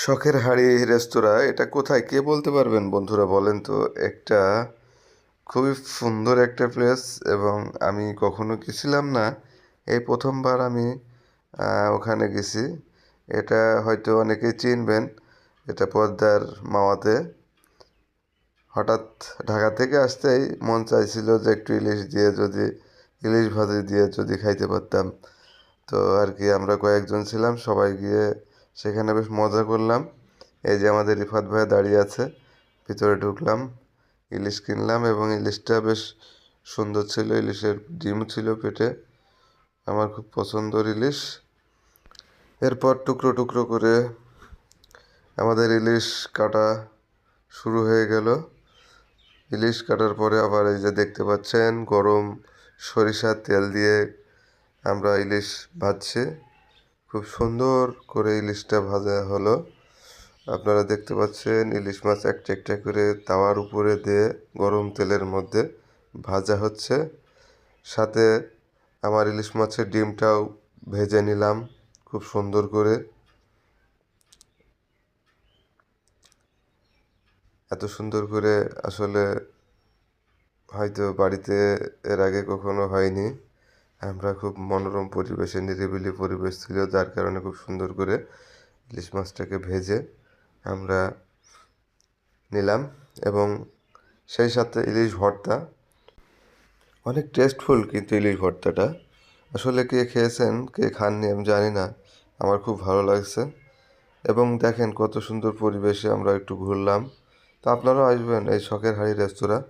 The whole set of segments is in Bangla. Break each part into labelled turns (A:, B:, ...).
A: শখের হাঁড়ি রেস্তোরাঁ এটা কোথায় কে বলতে পারবেন বন্ধুরা বলেন তো? একটা খুবই সুন্দর একটা প্লেস এবং আমি কখনো গেছিলাম না। এই প্রথমবার আমি ওখানে গেছি। এটা হয়তো অনেকেই চিনবেন। এটা পদ্মার মাওয়াতে। হঠাৎ ঢাকা থেকে আসতেই মন চাইছিল যে একটু ইলিশ ভাজি দিয়ে যদি খাইতে পারতাম। তো আর কি আমরা কয়েকজন ছিলাম, সবাই গিয়ে সেখানে বেশ মজা করলাম। এই যে আমাদের রিফাত ভাই দাঁড়িয়ে আছে, ভিতরে ঢুকলাম, ইলিশ কিনলাম এবং ইলিশটা বেশ সুন্দর ছিল। ইলিশের ডিম ছিল পেটে, আমার খুব পছন্দর ইলিশ। এরপর টুকরো টুকরো করে আমাদের ইলিশ কাটা শুরু হয়ে গেল। ইলিশ কাটার পরে আবার এই যে দেখতে পাচ্ছেন গরম সরিষার তেল দিয়ে আমরা ইলিশ ভাজছি। খুব সুন্দর করে ইলিশটা ভাজা হলো। আপনারা দেখতে পাচ্ছেন ইলিশ মাছ একটা একটা করে তাওয়ার উপরে দিয়ে গরম তেলের মধ্যে ভাজা হচ্ছে। সাথে আমার ইলিশ মাছের ডিমটাও ভেজে নিলাম খুব সুন্দর করে। এত সুন্দর করে আসলে হয়তো বাড়িতে এর আগে কখনো হয়নি। আমরা খুব মনোরম পরিবেশে, নিরিবিলি পরিবেশ ছিল, যার কারণে খুব সুন্দর করে ইলিশ মাছটাকে ভেজে আমরা নিলাম। এবং সেই সাথে ইলিশ ভর্তা, অনেক টেস্টফুল কিন্তু ইলিশ ভর্তাটা। আসলে কে খেয়েছেন কে খাননি আমি জানি না, আমার খুব ভালো লাগছে। এবং দেখেন কত সুন্দর পরিবেশে আমরা একটু ঘুরলাম। তো আপনারাও আসবেন এই শখের হাঁড়ি রেস্তোরাঁ,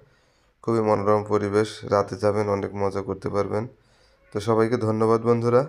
A: খুবই মনোরম পরিবেশ, রাতে যাবেন অনেক মজা করতে পারবেন। তো সবাইকে ধন্যবাদ বন্ধুরা।